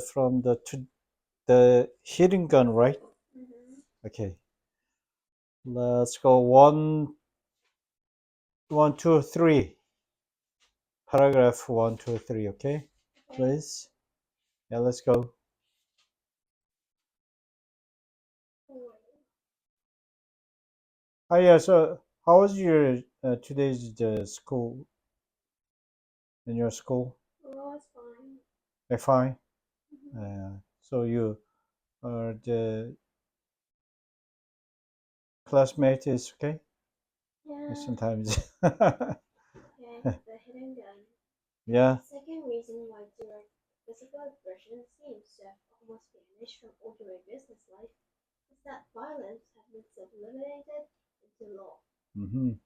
from the hidden gun, right? Okay. Let's go 1, 1, 2, 3. Paragraph 1, 2, 3. Okay, please. Yeah, let's go. Oh yeah. So, how was your today's school in your school? Oh, it's fine. They're fine. So you the classmate is okay. Yeah. Sometimes. Okay, the hidden gun. Yeah. Second reason why direct physical aggression seems to have almost vanished from ordinary business life is that violence has been sublimated into law. Mm-hmm.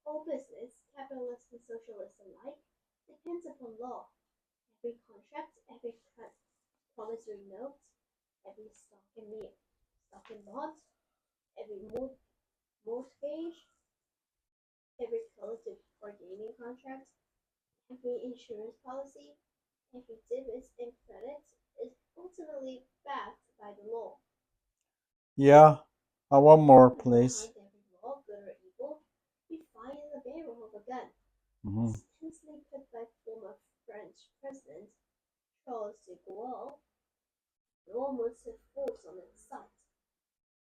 All business, capitalist and socialist alike, depends upon law. Every contract, every promissory note, every stock and bond, every mortgage, every collective bargaining contract, every insurance policy, every debit and credit is ultimately backed by the law. Yeah. One more, And please. behind every law, good or evil, we find the barrel of a gun. Mm-hmm. As famously put by former French President Charles de Gaulle, law must have force on its side.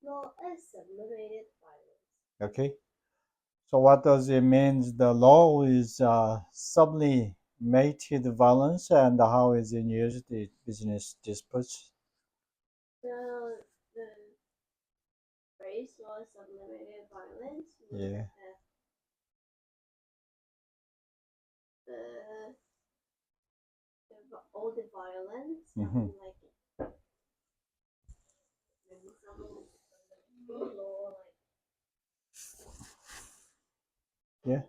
Law is sublimated violence. Okay. So what does it mean? The law is sublimated violence, and how is it used in business disputes? So the phrase law is sublimated violence means Yeah. that the all the violence, Mm-hmm. like maybe some law, like Yeah.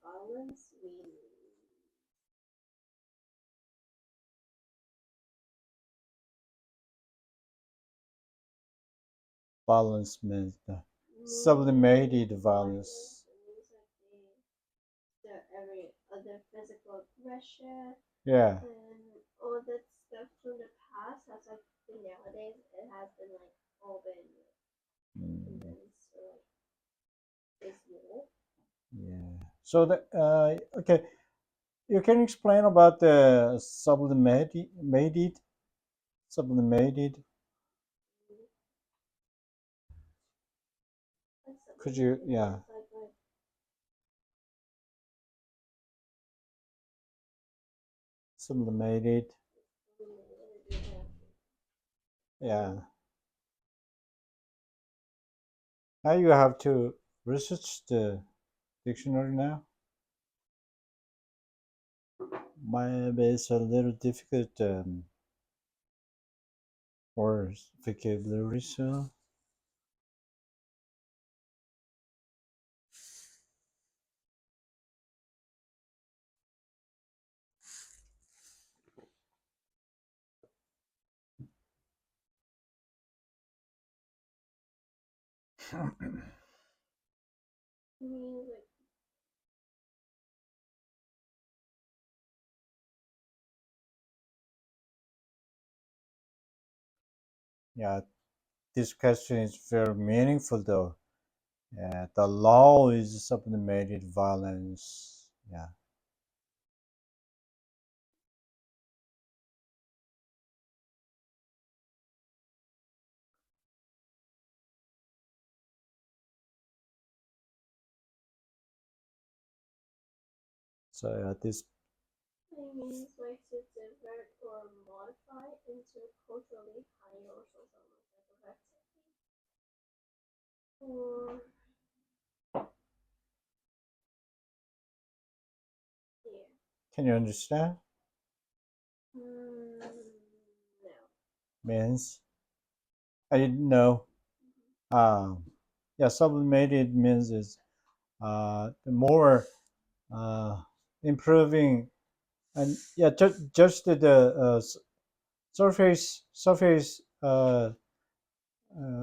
violence, we Violence means mean sublimated violence. violence. It means like every other physical aggression Yeah. and all that stuff from the past has like been nowadays it has been like all been Mm, condensed or like is law. yeah. So the okay, you can explain about the sublimated. Like Could you? sublimated Yeah. means like Sublimated. sublimated, Yeah. Now you have to research the dictionary now. Maybe it's a little difficult or vocabulary. So means like yeah, this question is very meaningful though. Yeah, the law is sublimated violence. Yeah. So this. it means like to divert or modify into culturally higher or social activity. Or yeah. Can you understand? No. Means I didn't know. Um, yeah, sublimated means is more uh, improving, and yeah, just the surface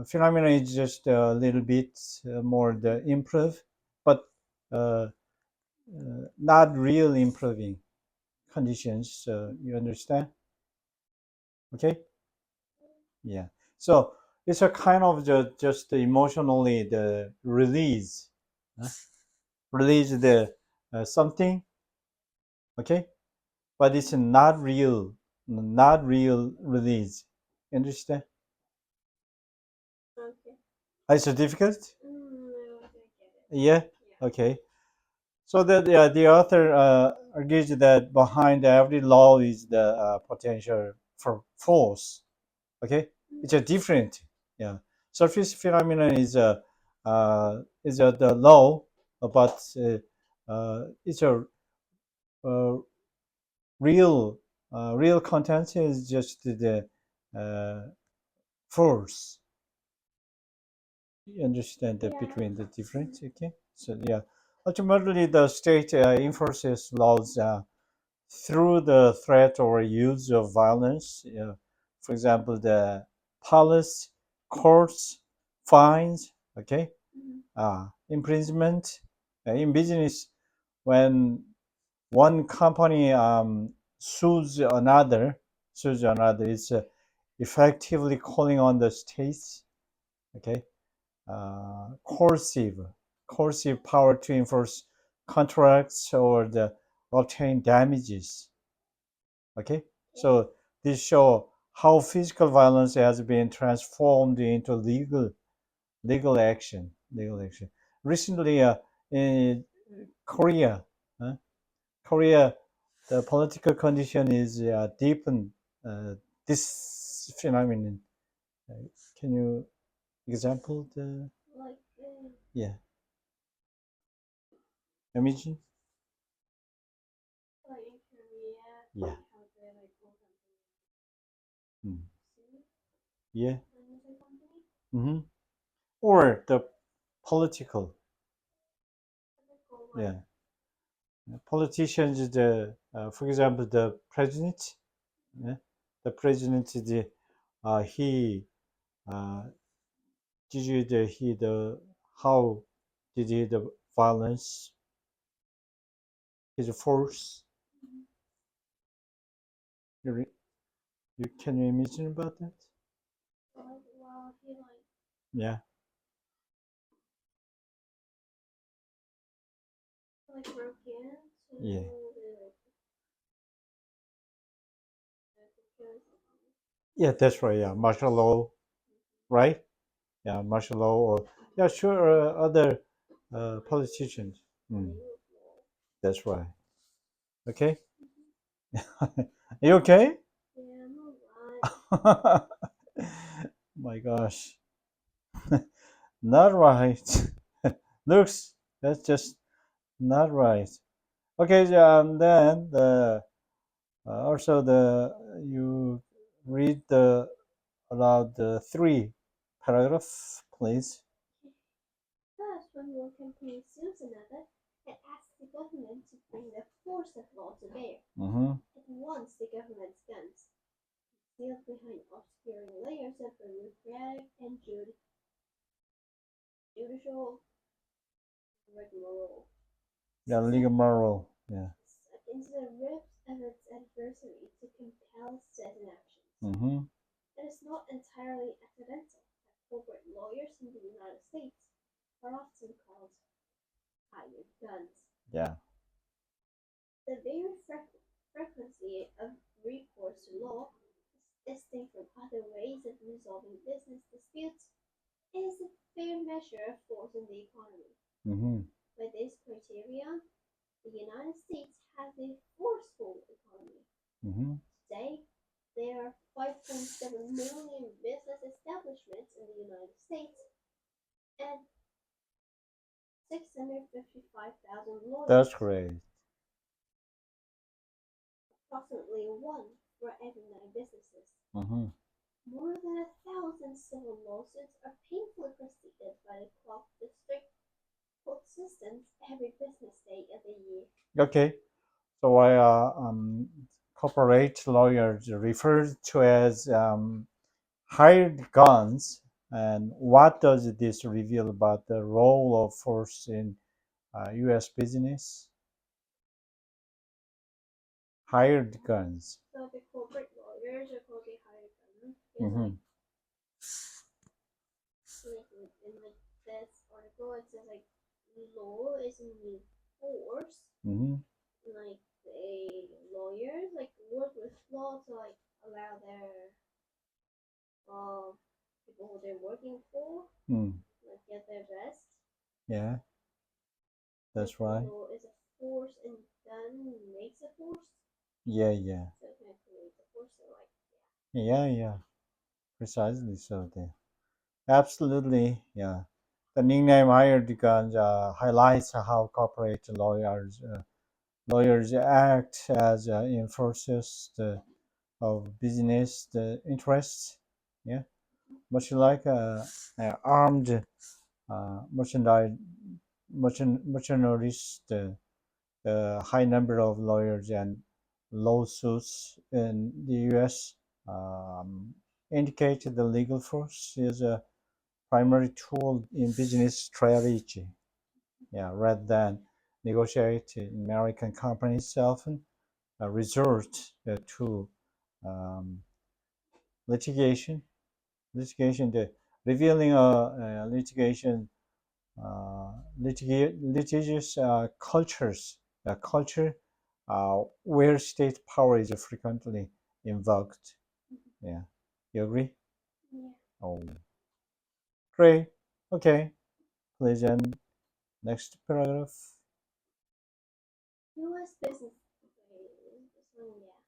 phenomena is just a little bit more the improve, but not real improving conditions. You understand? Okay. Yeah. So it's a kind of just emotionally the release, huh? Release the something. Okay, but it's not real release. Understand? Okay. It's difficult. No, I don't get it. Yeah. Yeah. Okay. So that the author argues that behind every law is the potential for force. Okay, it's a different. Yeah, surface phenomenon is the law, but it's a uh, real real content is just the uh, force. You understand that Yeah. between the difference? Okay, so yeah, ultimately the state enforces laws through the threat or use of violence. For example, the police, courts, fines. Okay, imprisonment. In business, when one company sues another, it's effectively calling on the states. Okay, coercive, coercive power to enforce contracts or the obtain damages. Okay, so this show how physical violence has been transformed into legal action. Recently, in Korea, uh, Korea, the political condition is deepened. This phenomenon. Uh, can you example the Like, yeah imagine? like in Korea, Yeah. how they like call something Mm. sue Yeah. another company. Hmm. Or the political. They call Yeah. like Politicians, the for example, the president. Yeah. The president, he uh, did you the how did he the violence his force? You, you can you imagine about that? well he Yeah. like broke in to Yeah. because Yeah, that's right. Yeah, martial law, right? Yeah, martial law, or yeah, sure, other politicians. Mm, that's right. Okay. You okay? yeah, I'm alright. My gosh, not right. Looks, that's just not right. Okay, then also you read the about the three paragraph, please. First, when one company sues another, it asks the government to bring the force of law to bear. Mm-hmm. It wants the government's guns, concealed behind obscuring layers of bureaucratic and judicial rigmarole. Yeah, legal moral. Yeah. Suck into the ribs of its adversary to compel certain actions. Mm-hmm. It is not entirely accidental that corporate lawyers in the United States are often called hired guns. Yeah. The very frequency of recourse to law, distinct from other ways of resolving business disputes, is a fair measure of force in the economy. Mm-hmm. By this criterion, the United States has a forceful economy. Mm-hmm. Today, there are 5.7 million business establishments in the United States and 655,000 lawyers, That's great. approximately one for every 9 businesses. Mm-hmm. More than 1,000 civil lawsuits are painfully proceeded by the district court systems every business day of the year. Okay. So I corporate lawyers referred to as hired guns. And what does this reveal about the role of force in U.S. business? hired guns. So the corporate lawyers are called the hired gun. Hmm. Like in this article, it says like law is a new force. Hmm. Like the lawyers like work with law to like allow their people who they're working for Mm. like get their best. Yeah, Like that's right. law is a force and gun makes a force. Yeah, yeah, So it kind of creates a force. So like yeah, yeah. Precisely so. There. Absolutely. Yeah. The nickname hired guns highlights how corporate lawyers act as enforcers of business interests. Yeah, much like armed merchandise mercenaries. The high number of lawyers and lawsuits in the U.S. Um, indicate the legal force is a primary tool in business strategy. Yeah, rather than negotiate, American companies often resort to um, litigation. Litigation, the revealing litigation, litigious cultures, a culture where state power is frequently invoked. Yeah, you agree? yeah. Oh, great. Okay, please end next paragraph. U.S. business. This one, yeah.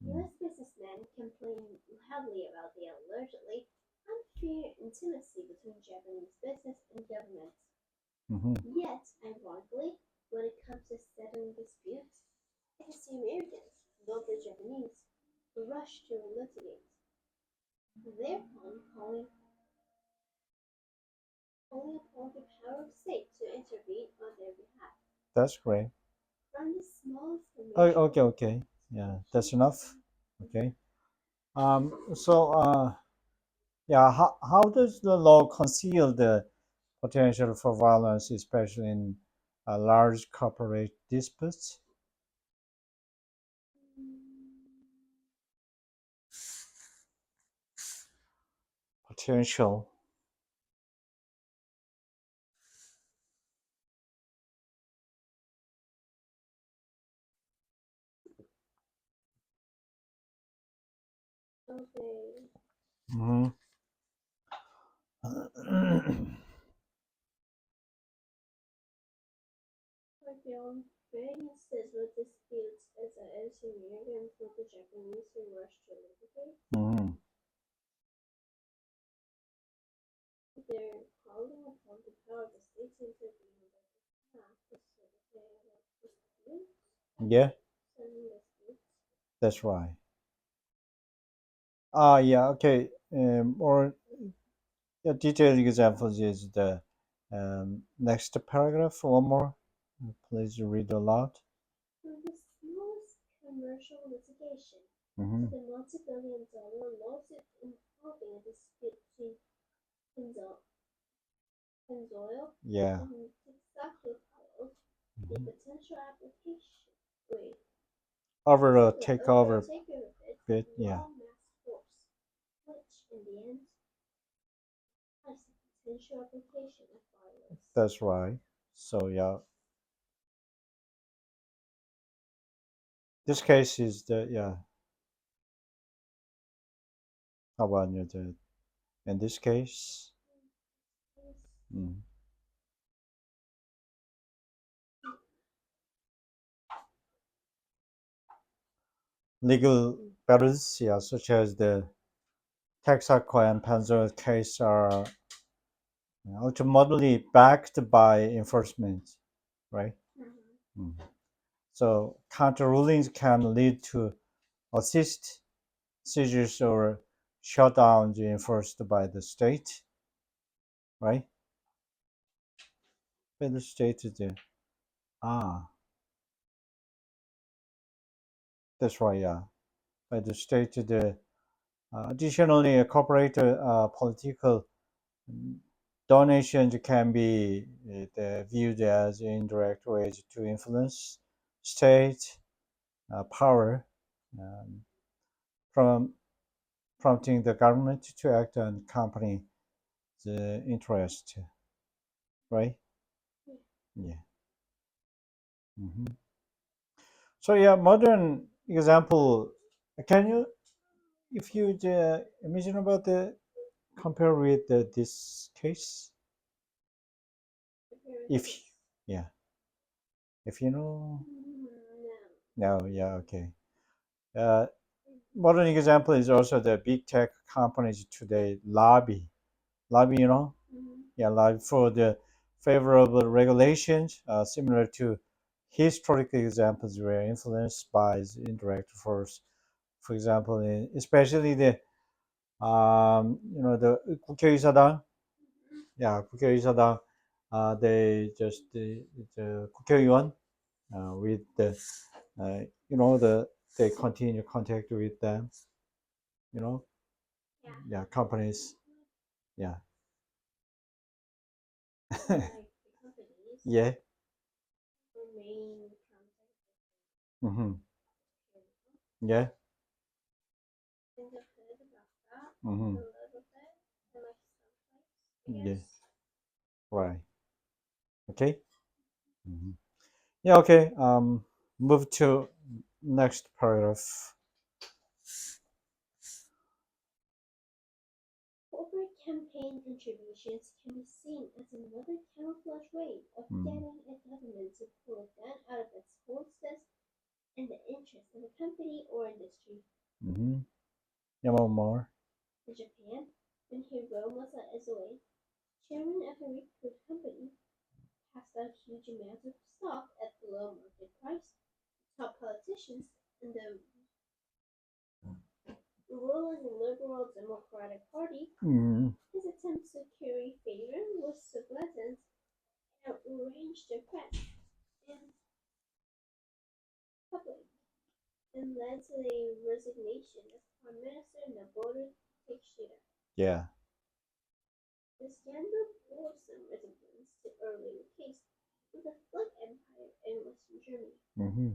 Mm-hmm. U.S. businessmen complain loudly about the allegedly unfair intimacy between Japanese business and government. Yet, ironically, when it comes to settling disputes, it is the Americans, not the Japanese, who rush to litigate, thereupon calling upon the power of state to intervene on their behalf. That's great. From the smallest Oh, commercial okay, okay. Yeah, that's enough. Okay. So, yeah, how does the law conceal the potential for violence, especially in large corporate disputes? Potential. okay, Hmm. like the unfair instances with disputes as the Americans, not the Japanese, who rush to litigate. Hmm. They're calling upon the power of the state to intervene on their behalf to settle their disputes, Yeah, settling disputes. that's right. Yeah, okay. More detailed examples is the next paragraph. One more. Please read aloud. From the smallest commercial litigation to Hmm. the multi-billion-dollar lawsuit involving a dispute between Pennzoil Yeah. and Texaco, the Mhm. potential application, wait, Over a the overall takeover takeover bid bit. Yeah, involve mass force, which in the end has the potential application of violence. that's right. So yeah, this case is the yeah. How about you? In this case, mm, legal battles, yeah, such as the Texaco and Panzer case are ultimately backed by enforcement, right? Mm-hmm. Mm. So counter rulings can lead to assist seizures or shutdowns enforced by the state, right? By the state is there. Ah, that's right. Yeah, by the state. Additionally, a corporate political donations can be viewed as indirect ways to influence state power, um, from prompting the government to act on company interest, right? Yeah. Hmm. So yeah, modern example. Can you, if you imagine about the compare with this case, Compare with if this. yeah, if you know, No. no, yeah, okay. Uh, Modern example is also the big tech companies today lobby, Mm-hmm. yeah, lobby for the favorable regulations, similar to historical examples were influenced by the indirect force. For example, especially the 국회의사당, yeah, 국회의사당, they just the 국회의원 with they continue contact with them, you know, Yeah. yeah, companies, yeah, Like the companies yeah, remain mm-hmm. contact. Yeah, Think I've heard about that a mm-hmm. little bit in like some place, I Yeah, guess. right, okay, hmm, yeah, okay. Move to next paragraph. Corporate campaign contributions can be seen as another camouflage way of Mm-hmm. getting a government to pull a gun out of its holsters in the interest of a company or industry. Mm-hmm. Yeah, more. In Japan, when Hiromusa Ezoe, chairman of a recruit company, passed out huge amounts of stock at below market price, top politicians in the ruling Liberal Democratic Party, Mm-hmm. his attempts to curry favor with so blatant and outraged the press and public, and led to the resignation of Prime Minister Nobuo Takeshita. Yeah. The scandal bore some resemblance to earlier case of the Flick Empire in Western Germany. Mm-hmm.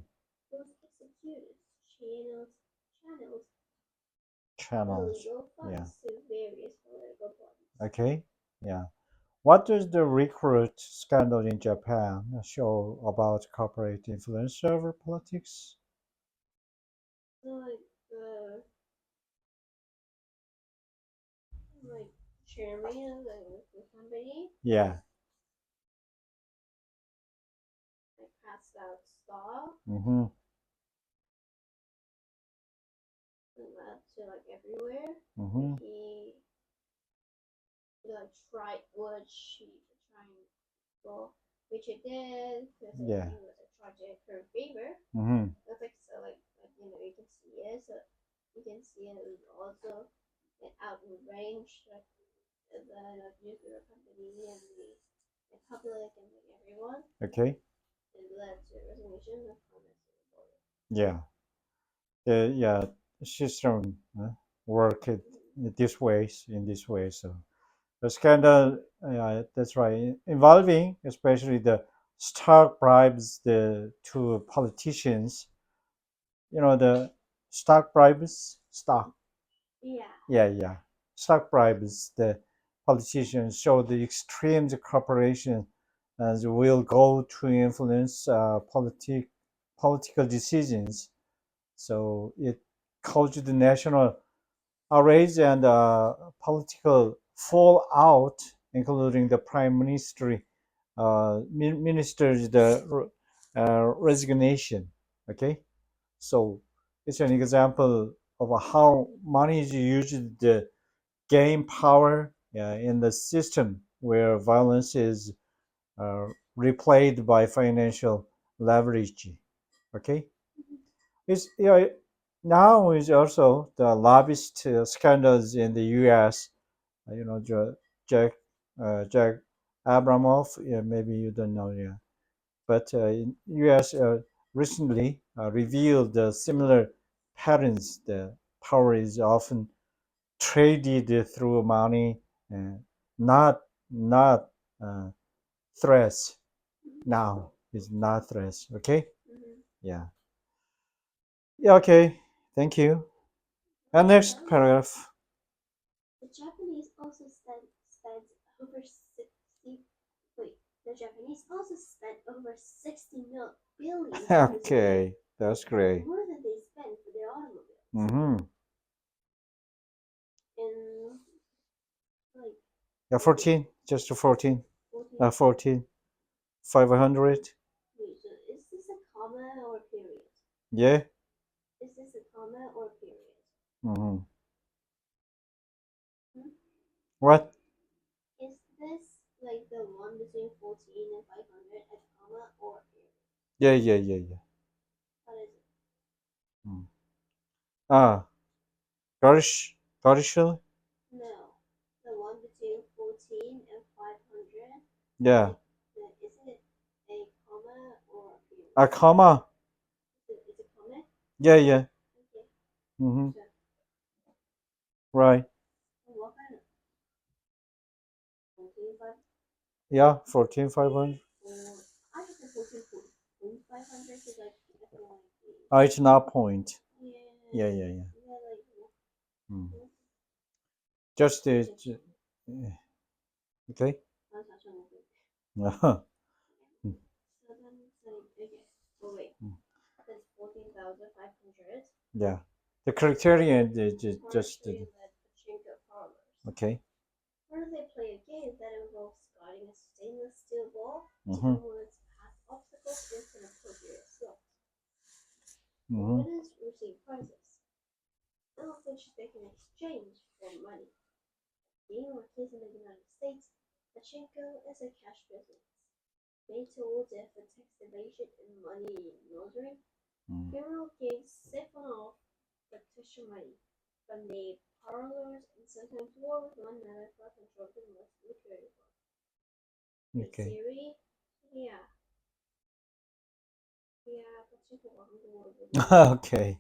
Those executives channeled Channels. illegal Yeah. funds to various political parties. Okay. Yeah. What does the recruit scandal in Japan show about corporate influence over politics? So like chairman of the company Yeah. like passed out stock Mm-hmm. to like everywhere. Mm-hmm. He like tried what she trying well which it did because like Yeah. he was like trying to curry favor. Mm-hmm. That's like so like you can see it so you can see it was also out in range like the nuclear company and the public and like everyone. Okay. It led to resignation of comments in the border. Yeah. Yeah. System work it this ways in this way. So the scandal, yeah, that's right, involving especially the stock bribes the to politicians. The stock bribes, stock. Yeah. Yeah, yeah. Stock bribes the politicians show the extreme cooperation and will go to influence political decisions. So it caused the national outrage and political fallout, including the prime minister, minister's resignation. Okay, so it's an example of how money is used to gain power in the system where violence is uh, replayed by financial leverage. Okay, it's now is also the lobbyist scandals in the U.S. Jack Jack Abramoff. Yeah, maybe you don't know. Yeah, but in U.S. Recently revealed similar patterns. The power is often traded through money, uh, not uh, threats. Now is not threats. Okay, Mm-hmm. yeah. Yeah, okay. Thank you. And next paragraph. The Japanese also spent over 60 wait, the Japanese also spent over 60 billion dollars a year, Okay, that's great. more than they spend for their automobiles. Mm-hmm. In like Yeah, 14. Just 14. 14, 14. 500. wait, so is this a comma or period? Yeah. Is this a comma or period? Mm-hmm. Hmm? What? Is this like the one between 14 and 500 a comma or a period? Yeah, yeah, yeah, yeah. What is it? Mm. Ah, Garish, Garishal? No. The one between 14 and 500. Yeah. Isn't it a comma or a period? A comma? It's a comma? Yeah, yeah. Okay. Mm-hmm. So, Right. what kind of 14, 5? Yeah, 14, 500. Or, I just said 14, 500 because I feel like, Oh, it's not point. yeah, Yeah, yeah, yeah. yeah, like, Mm. mm, Just the. okay. Okay. I'll touch on it. Uh-huh. Mm, So then it's like, okay. Oh, wait. mm. That's 14,500. Yeah. The criterion is just. Partially led pachinko parlors. Okay. Where they play a game that involves guarding a stainless steel ball to Mm-hmm. once past obstacles into an appropriate slot. The Mm-hmm. winners receive prizes, some of which they can exchange for money. Being like in the United States, pachinko is a cash business. Made to order for tax evasion and money laundering, Mm. criminal gangs siphon off fictitious money from the parlors and sometimes war with one another for control of the most lucrative one. In Okay. theory, yeah, yeah, pachinko wasn't the word with Okay.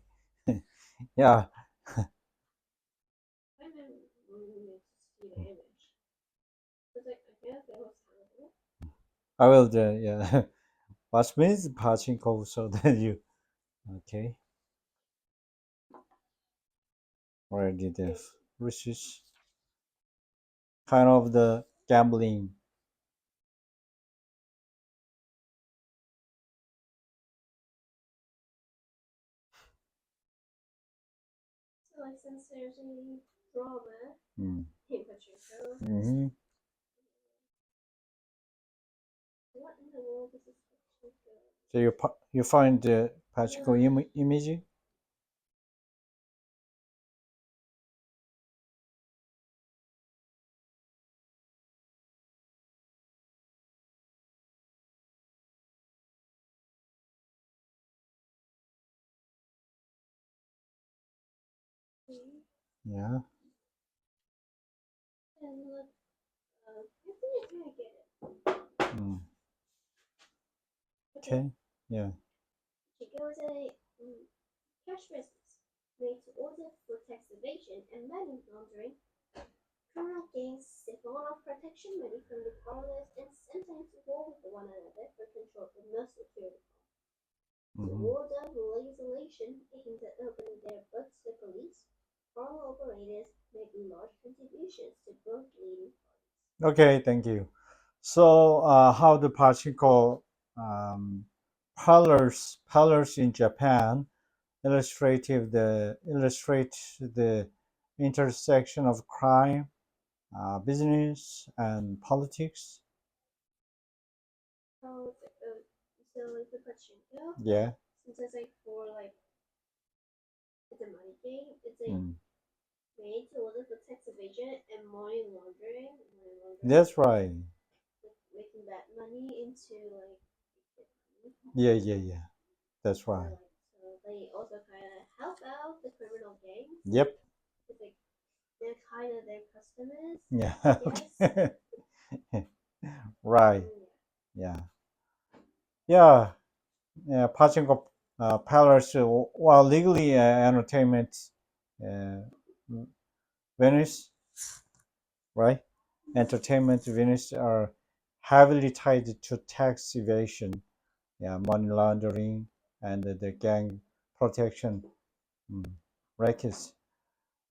Yeah. I didn't really need to see the image. Because I guess it was terrible. I will. Yeah. What means pachinko? So then you. Okay. Where did the British kind of the gambling? So like since there's a drama Mm. in pachinko, Mm-hmm. what in the world is this pachinko? So you find the pachinko image? Yeah. And look, I think I kind of get it. Mm. Okay, Okay. Yeah. pachinko is a cash business made to order for tax evasion and money laundering. Criminal gangs siphon off protection money from the parlors and sometimes war with one another for control of most security. The Mm-hmm. world of legislation aimed at opening their books to police. Parlor operators make large contributions to both leading parties. Okay. Thank you. So how the pachinko um, parlors in Japan illustrate the intersection of crime, business, and politics. So, the pachinko, Yeah. since it's like for like it's a money game, it's like Mm. made to order for tax evasion and money laundering. That's right. Like making that money into like money. Yeah, yeah, yeah. That's So right. like so they also kind of help out the criminal gangs. Yep. It's like they're kind of their customers, Yeah. I guess. Okay. Right. Mm, Yeah. Yeah. Yeah. Pachinko parlors, while legally entertainment uh, venues, right? Entertainment venues are heavily tied to tax evasion, yeah, money laundering, and the gang protection rackets.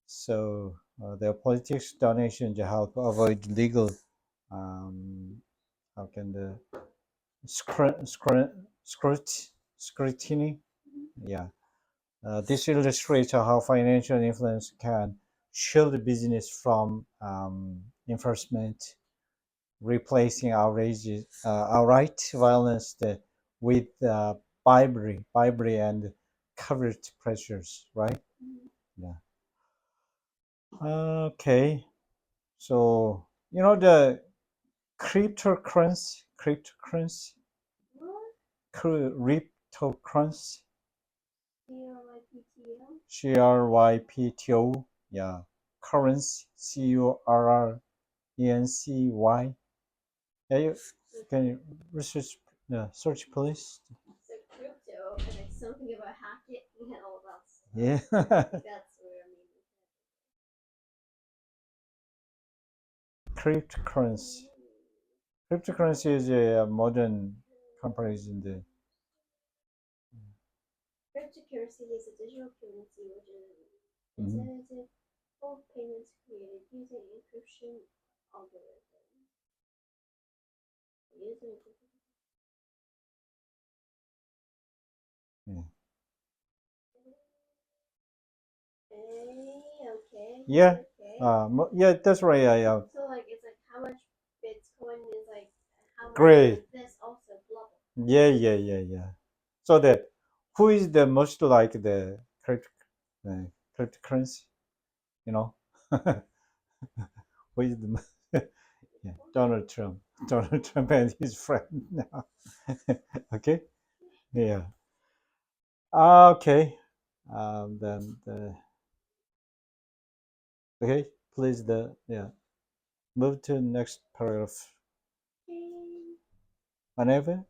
So their politics donations help avoid legal how can the scrutiny. Yeah, this illustrates how financial influence can shield the business from enforcement, replacing outright violence with bribery and covert pressures, right? Yeah. Okay. So the cryptocurrency, What? cryptocurrency, CRYPTO? CRYPTO, yeah, currency, CURRENCY. Yeah, can you research, search please? So crypto and like something about hacking and all that stuff. Yeah. That's where I mean. Cryptocurrency. Cryptocurrency is a modern comparison. Cryptocurrency is a digital currency which is Mhm. intended for payments created using encryption algorithms. Using Yeah. okay. Yeah. Okay. Yeah, that's right. Yeah. So like it's like how much Bitcoin is like how much Great. this also blah Yeah. So that who is the most like the cryptocurrency? You know, who is the yeah, Donald Trump. Donald Trump and his friend now. Okay. Yeah. Okay. Then okay. Please yeah. Move to next paragraph. blah. Whenever.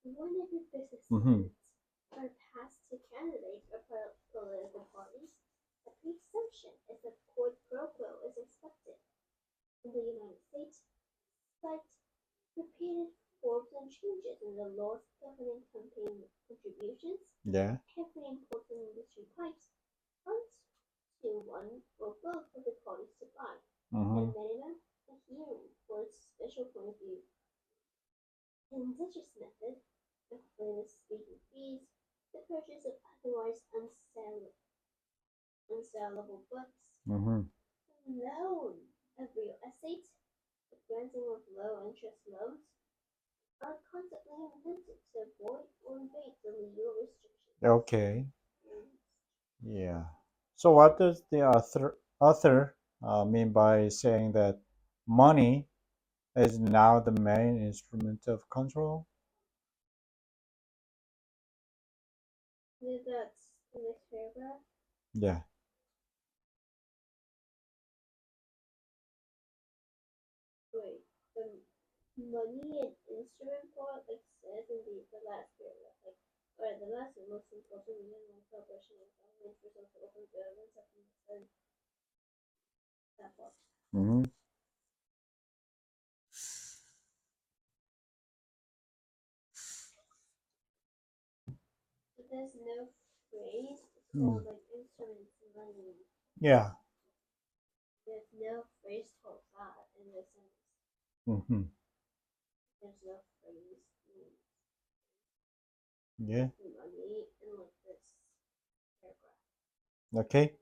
Whenever business Mm-hmm. demands are passed to candidates or political parties, a presumption is that quid pro quo is expected. In the United States, despite repeated forms and changes in the laws governing campaign contributions, Yeah. every important industry pipes funds to one or both of the parties to buy, Mm-hmm. and many of them adhering for its special point of view. In such a method, the famous speaking fees, the purchase of otherwise unsellable books, Mm-hmm. loan of real estate, the granting of low interest loans, are constantly invented to avoid or evade the legal restrictions. Okay. Yeah. So what does the author mean by saying that money is now the main instrument of control? That's the next paragraph. Yeah. Wait, the money and instrument part, like says in the last paragraph, like, or the last and most important reason why cooperation and government for social open governments have been said that part. Mm-hmm. But there's no phrase Mm. called like instruments money. Yeah. There's no phrase called that in the sense. Mm-hmm. There's no phrase Yeah. money in like this paragraph. Okay.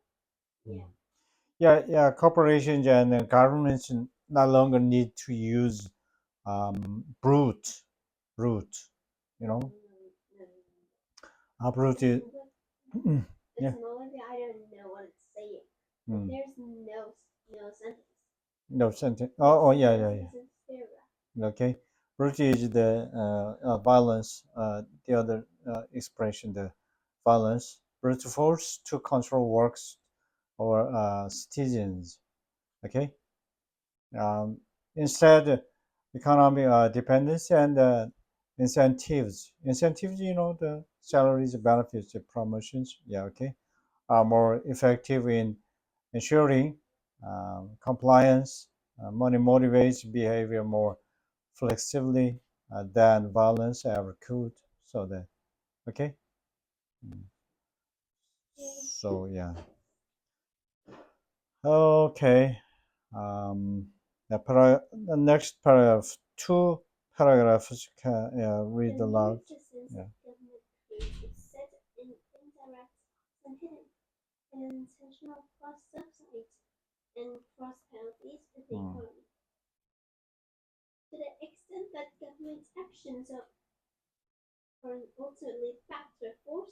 Yeah. Yeah. Corporations and governments no longer need to use brute. You know, No. brute is. It's Yeah. more like I don't know what it's saying. But Mm. there's no sentence. No sentence. No Oh, yeah. sentence in this paragraph. Okay. Brute is the violence. The other expression, the violence, brute force to control works or citizens. Okay. Um, Instead, economic dependence and incentives. Incentives, the salaries, benefits, the promotions. Yeah. Okay. Are more effective in ensuring compliance. Money motivates behavior more flexibly than violence ever could. So that, okay. So yeah. Okay. Um, the next paragraph, two paragraphs can read The aloud. magnificence Yeah. of government creates is set in indirect and hidden, and intentional cross subsidies and cross penalties in the Mm. economy. To the extent that government actions are ultimately backed by force,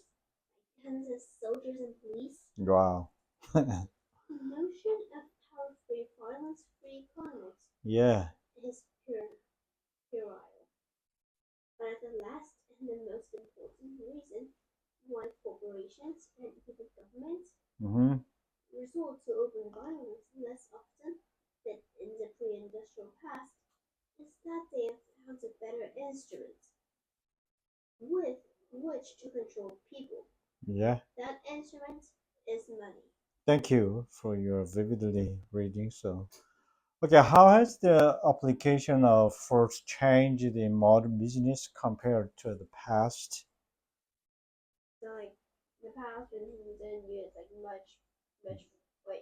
like Kansas soldiers and police, Wow. the notion of power-free, violence-free economics Yeah. is puerile. But at the last and the most important reason why corporations and even governments Mm-hmm. resort to open violence less often than in the pre-industrial past is that they have found a better instrument with which to control people. Yeah. That instrument is money. Thank you for your vividly reading. So, okay, how has the application of force changed in modern business compared to the past? So like in the past we didn't use like much like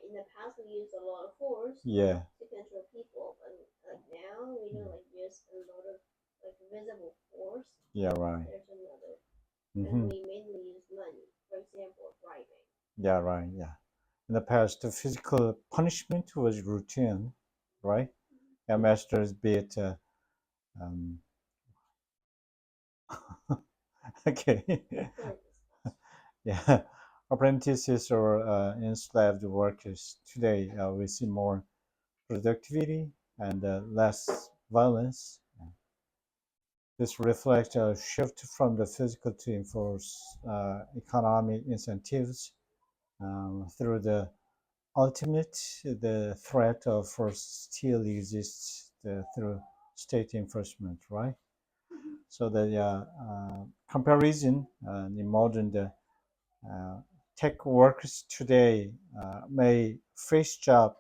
in the past we used a lot of force Yeah. to control people, but like now we don't like use a lot of like visible force. Yeah. Right. There's another, and Mm-hmm. we mainly use money. For example, bribing. Yeah. Right. Yeah. In the past, the physical punishment was routine, right? Yeah, masters be it. Um, okay. Like Yeah. Apprentices or enslaved workers today, we see more productivity and less violence. This reflects a shift from the physical to enforce economic incentives through the ultimate. The threat of force still exists through state enforcement, right? mhm, So the comparison in modern uh, tech workers today may face job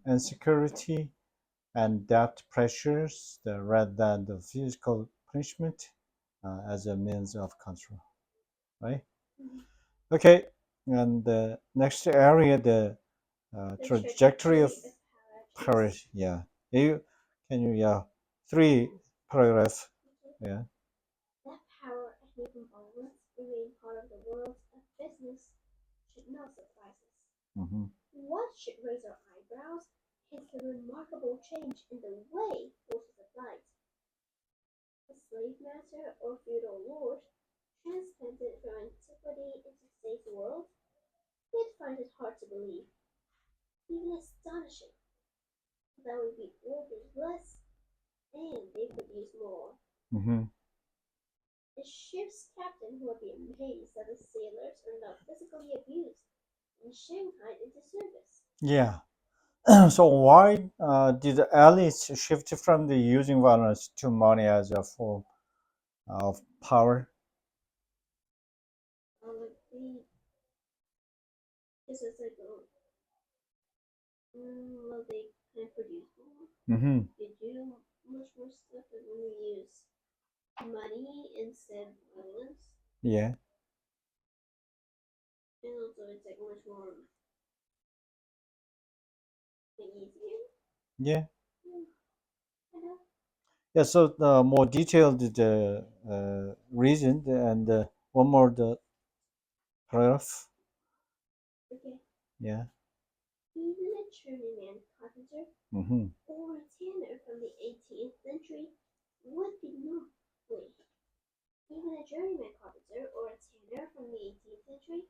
insecurity and debt pressures rather than the physical punishment as a means of control, right? mhm. Okay, and the next area, the The trajectory of trajectory of hierarchies. Paris. Yeah, you can you three paragraph. Okay. Yeah. That power and even violence remain part of the world of business should not surprise us. Hmm. What should raise our eyebrows is the remarkable change in the way force is applied. A slave master or feudal lord transplanted from antiquity into today's world, we'd find it hard to believe, even astonishing, that would be ordered less and they produce more. Hmm. A ship's captain would be amazed that the sailors are not physically abused and shanghaied into service. Yeah. So why did the elites shift from the using violence to money as a form of power? Like this is like well, they can produce more. Hmm. They do much more stuff than when we use money instead of violence, Yeah. and also it's like much more easier. Yeah. Mm, I know. Yeah. So the more detailed the reason and one more the paragraph. Okay, Yeah. even a journeyman carpenter Hmm. or a tanner from the 18th century would be no wait. Even a journeyman carpenter or a tanner from the 18th century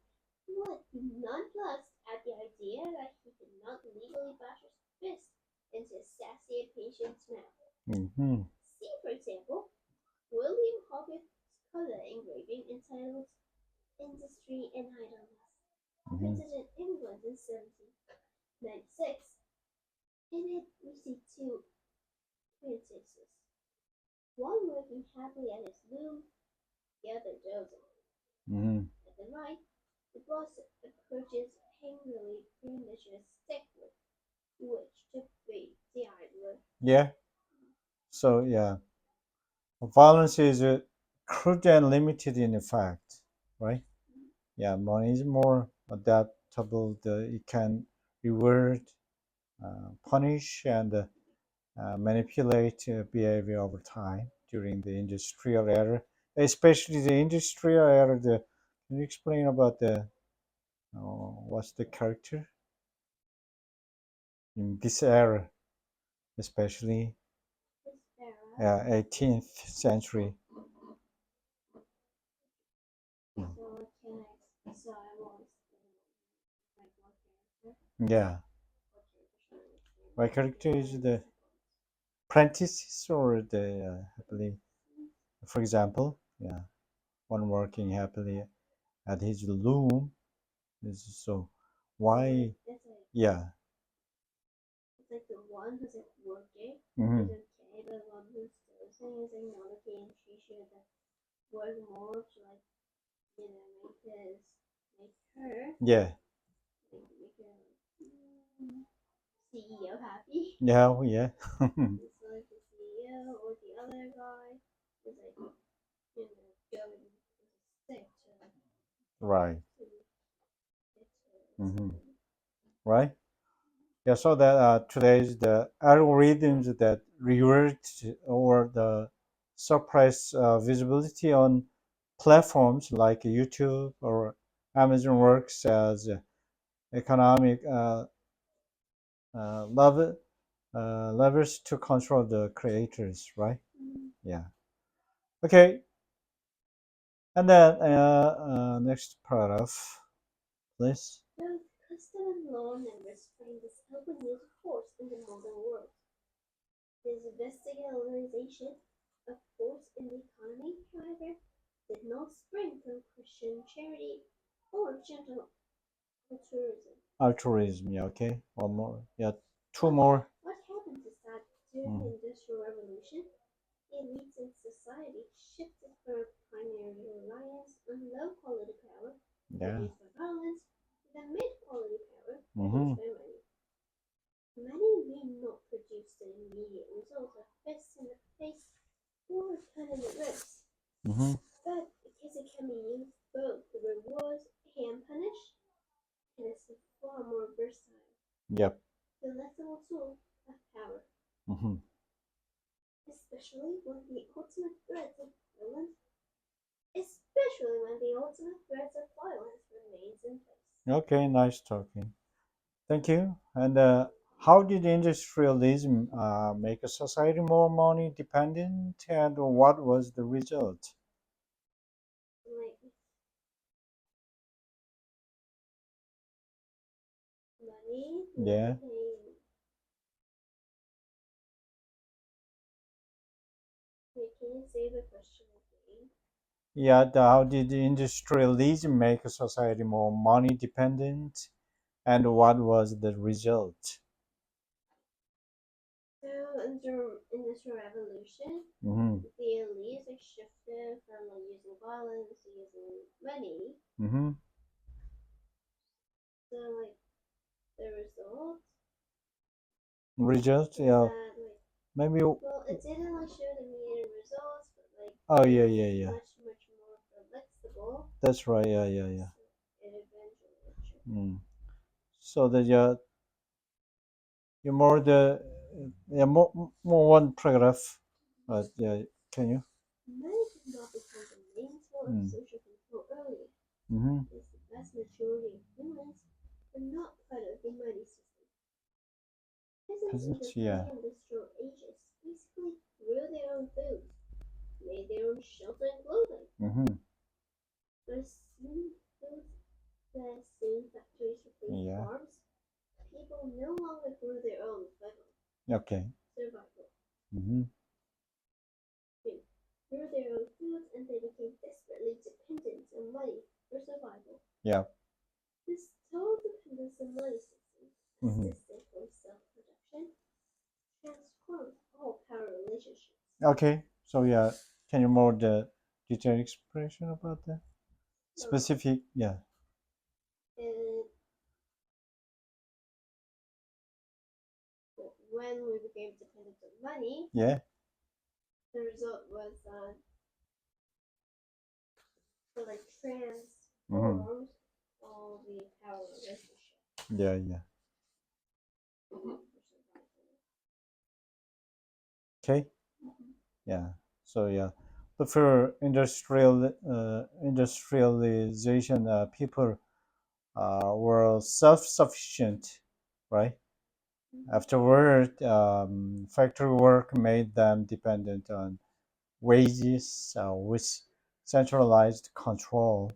would be nonplussed at the idea that he could not legally bash his fist into a sassy patient's mouth. Hmm. See, for example, William Hoggett's color engraving entitled Industry and Idleness, Hmm. printed in England in 1796. In it, we see two princesses, one working happily at his loom, the other dozing. Hmm. At the right, the boss approaches angrily, brandishing a stick with which to beat the idler. Yeah. So yeah, violence is crude and limited in effect, right? Yeah, money is more adaptable. It can reward, punish, and manipulate behavior over time during the industrial era, especially the industrial era. Can you explain about what's the character in this era, especially This era. 18th century? So can I? So I will explain like what character. Yeah, What character should I explain? my character is the apprentices or the happily, for example, yeah, one working happily at his loom. So why? Yeah. It's like the one who's like working Hmm. is okay, but the one who's dozing is like not okay, and she should like work more to like make her Yeah. make her CEO happy. Yeah. Yeah. It's like the CEO or the other guy is like going with a stick Right. to get Hmm. something. Right. Yeah. So that today's the algorithms that reward or the suppress visibility on platforms like YouTube or Amazon works as economic lever levers to control the creators. Right. Yeah. Okay. And then next paragraph, please. Both custom and law members find this open use force in the modern world. This vestigalization of force in the economy, however, did not spring from Christian charity or gentle altruism. Altruism, yeah, okay. One more. Yeah, two more. What happened is that during the Industrial Revolution, elites in society shifted from primary reliance on low-quality power Yeah. produced by violence to the mid-quality power Mm-hmm. produced by money. Money may not produce the immediate results of fists in the face or cutting the ribs, Mm-hmm. but because it can be used both to reward and punish, it is a far more versatile, Yep. flexible tool of power, Mm-hmm. especially when the ultimate threat of violence, especially when the ultimate threat of violence remains in place. Okay, nice talking. Thank you. And how did industrialism make a society more money dependent, and what was the result? Like money Yeah. became. Wait, can you say the question again? Yeah, how did industrialism make a society more money dependent, and what was the result? So, under Industrial Revolution, Mm-hmm. the elites like shifted from like using violence to using money. Mm-hmm. So like the result Result, is yeah. that like Maybe. well it didn't like show the immediate results, but like Oh, it yeah, was yeah, yeah. much more flexible. That's right. Yeah, yeah, yeah. So it eventually showed. Mm. So that you're more the yeah more one paragraph. Yeah, can you? Money did not become the main tool of Mm. social control early, Mm-hmm. as the vast majority of humans were not part of the money system. Peasants in the Peasants. Yeah. pre-industrial ages basically grew their own food, made their own shelter and clothing. Mm-hmm. But soon factories replaced Yeah. farms. People no longer grew their own Okay. survival. Mm-hmm. Grew their own foods and they became desperately dependent on money for survival. Yeah. This total dependence on money system, as Mm-hmm. distinct from self-production, transformed all power relationships. Okay. So yeah, can you more the detailed expression about that So, specific? Yeah. and when we became dependent on money, Yeah. the result was so like Mm-hmm. transformed all the power relationship Yeah, yeah. for survival. Okay. Mhm. Yeah. So yeah, but for industrialization, people were self-sufficient, right? Mhm. Afterward, factory work made them dependent on wages, with centralized control.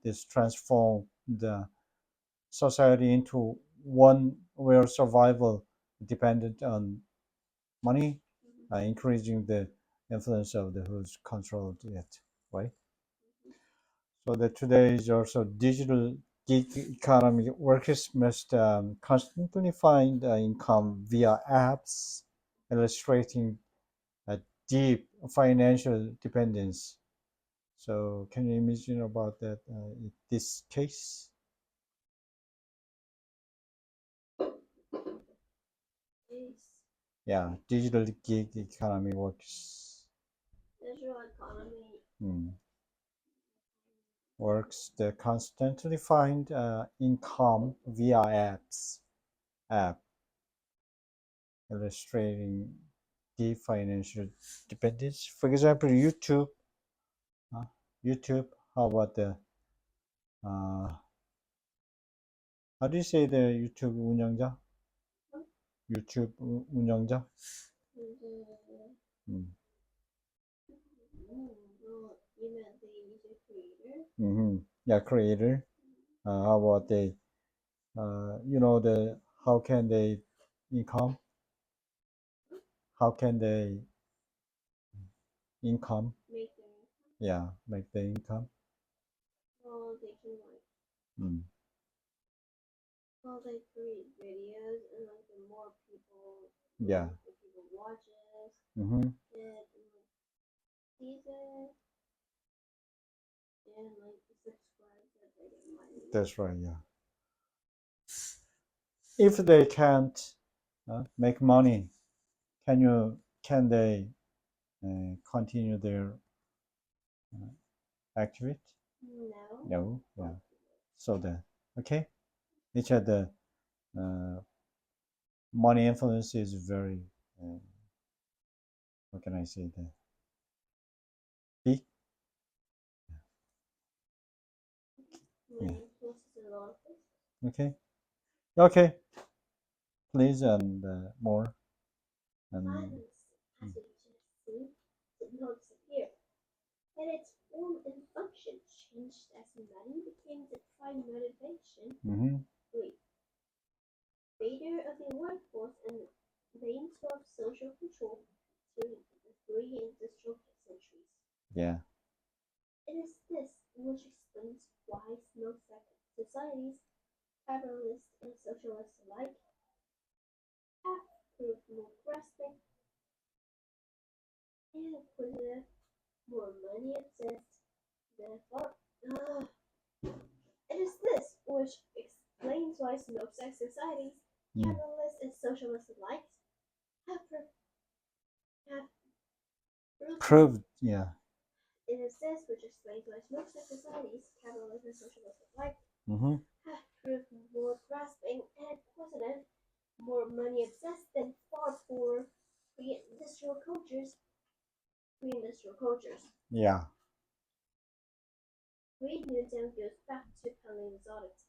This transformed the society into one where survival depended on money, Mhm. increasing the influence of the who's controlled it, right? So that today is also digital gig economy. Workers must constantly find income via apps, illustrating a deep financial dependence. So can you imagine about that in this case? Is Yeah, digital gig economy works. digital economy. Hmm. Works that constantly find income via app illustrating deep financial dependence. For example, YouTube. uh, YouTube. How about the uh, how do you say the YouTube 운영자? YouTube 운영자? The Mm. well, you meant the music creator. Mm-hmm. Yeah, creator. How about they? The how can they income? How can they income? Make their income. Yeah, make the income. Well, they can like Mm. well they create videos and like the more people Yeah. the people watches Mm-hmm. it and like sees it and like the subscribes that they get money. That's right. Yeah. If they can't make money, can they continue their activity? No. No. Yeah. So the okay, each of the uh, money influence is very uh, what can I say the big. Yeah. Money influences a lot of things. Okay. Okay. Please and more and Violence, as we just seen, did not disappear. And its form and function changed as money became the prime motivation. mm-hmm. Wait, failure of the workforce and reigns of social control during the three industrial centuries. Yeah. It is this which explains why most societies, capitalist and socialist alike, have proved more grasping and acquisitive, more money obsessed, therefore. It is this which explains why most societies, Mm. capitalists and socialists alike, have, have proved more. Proved. Yeah. It is this which explains why most societies, capitalists and socialists alike, Mm-hmm. have proved more grasping and acquisitive, more money obsessed than far poorer pre-industrial cultures. Pre-industrial cultures. Yeah. Pre-Newton goes back to Paleozoic times.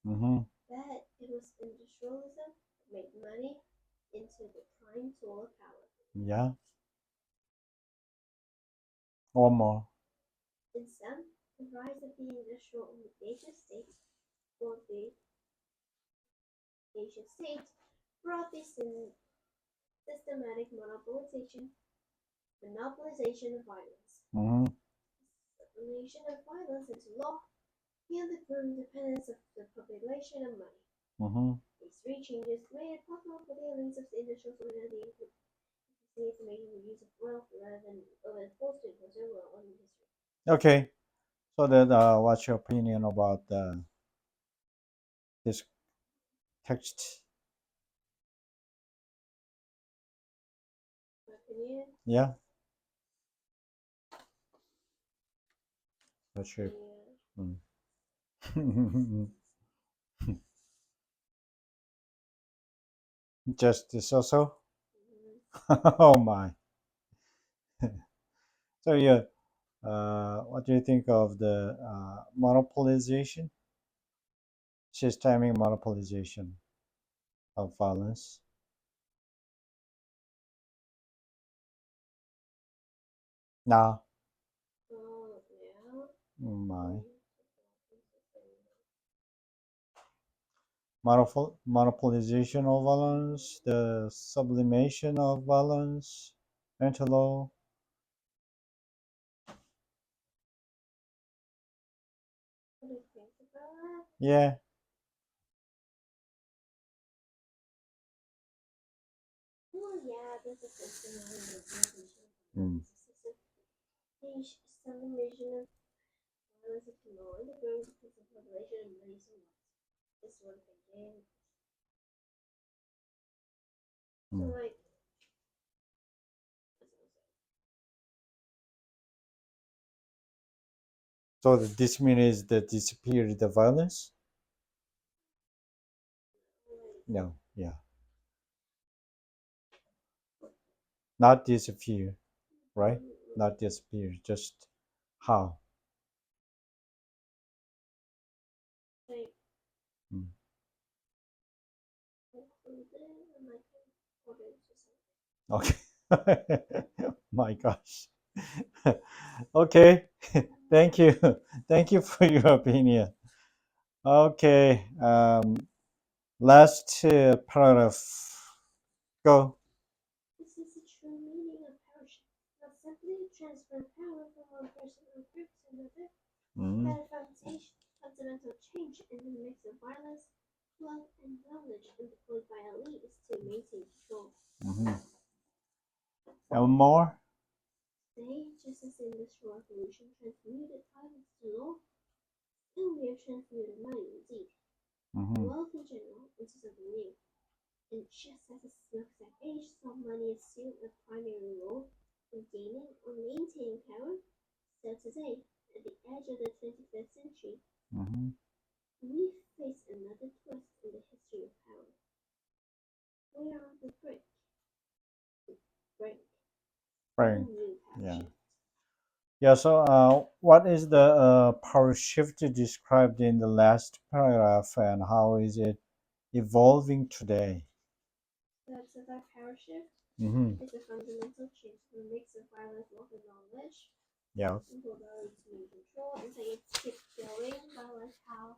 Mm-hmm. But it was industrialism that made money into the prime tool of power. Yeah. One more. In sum, the rise of the industrial nation state or the nation state brought this in systematic monopolization of violence, Mm-hmm. sublimation of violence into law, and the growing dependence of the population on money. Mm-hmm. These three changes made it possible for the elites of the industrial society to see making the use of wealth rather than forced to impose their will on history. Okay. So that what's your opinion about this text? My opinion, Yeah. What's your yeah, mm. Justice also. Mhm. Oh my. So yeah, what do you think of the monopolization, systemic monopolization of violence? Now, Yeah. oh my. Mm. Monopolization of violence, the sublimation of violence, mental law. What do you think about that? Yeah. Well, yeah, there's a system of organization. Mm. Each subdivision of violence is law, the growing because of population and race and what. This one thing. So, Mm. like, So this means that disappear the violence? No. Yeah. Not disappear, right? Not disappear. Just how? like, Mm. included and like ordered to something. Okay. My gosh. Okay. Thank you. Thank you for your opinion. Okay. Last paragraph. Go. This is the true meaning of power shift, not simply transfer power from one person or group to another, Mm-hmm. but a fundamental change in the mix of violence, love, and knowledge employed by elites to maintain control. Mm-hmm. And more. Today, just as the Industrial Revolution transmuted violence to law, still we have transmuted money indeed, Mm-hmm. wealth in general, into something new. And just as the smokestack age saw money assume a primary role in gaining or maintaining power, so today, at the edge of the 21st century, Mm-hmm. we face another twist in the history of power. We are on the brink of a Right. new power Yeah. shift. Yeah. So, what is the power shift described in the last paragraph, and how is it evolving today? That's our power shift. Mm-hmm. It's a fundamental change in the mix of violence, wealth, and knowledge. Yeah. Simple ability to maintain control, and so it keeps going by like how,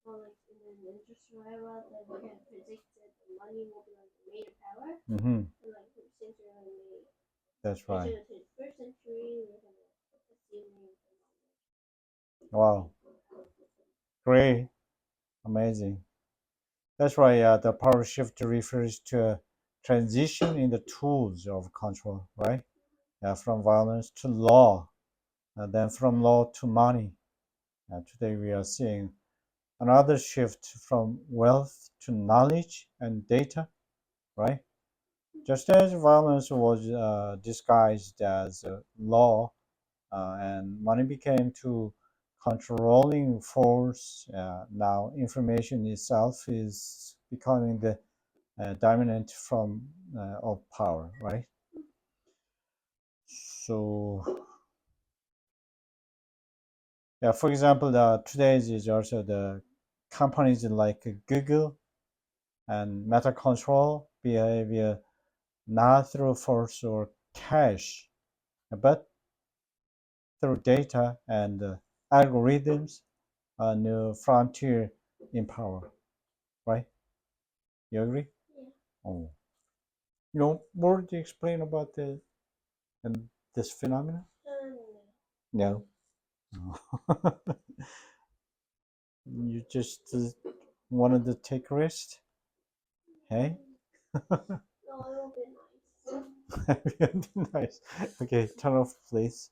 well, like in the industrial era, that we had predicted that money will be like the main power, Mm-hmm. and like since we're in the That's edge right. of the 21st century, we're gonna assuming Wow. Great. Amazing. That's right. Yeah. The power shift refers to a transition in the tools of control, right? Yeah. From violence to law, and then from law to money. Today we are seeing another shift from wealth to knowledge and data, right? Just as violence was disguised as law, and money became to controlling force, now information itself is becoming the dominant form of power, right? So, yeah, for example, today's is also the companies like Google and Meta control behavior not through force or cash, but through data and algorithms, a new frontier in power, right? You agree? yeah. Oh, you know more to explain about the and this phenomenon? No. No. You just wanted to take a rest, hey? No, it will be nice. Nice. Okay, turn off, please.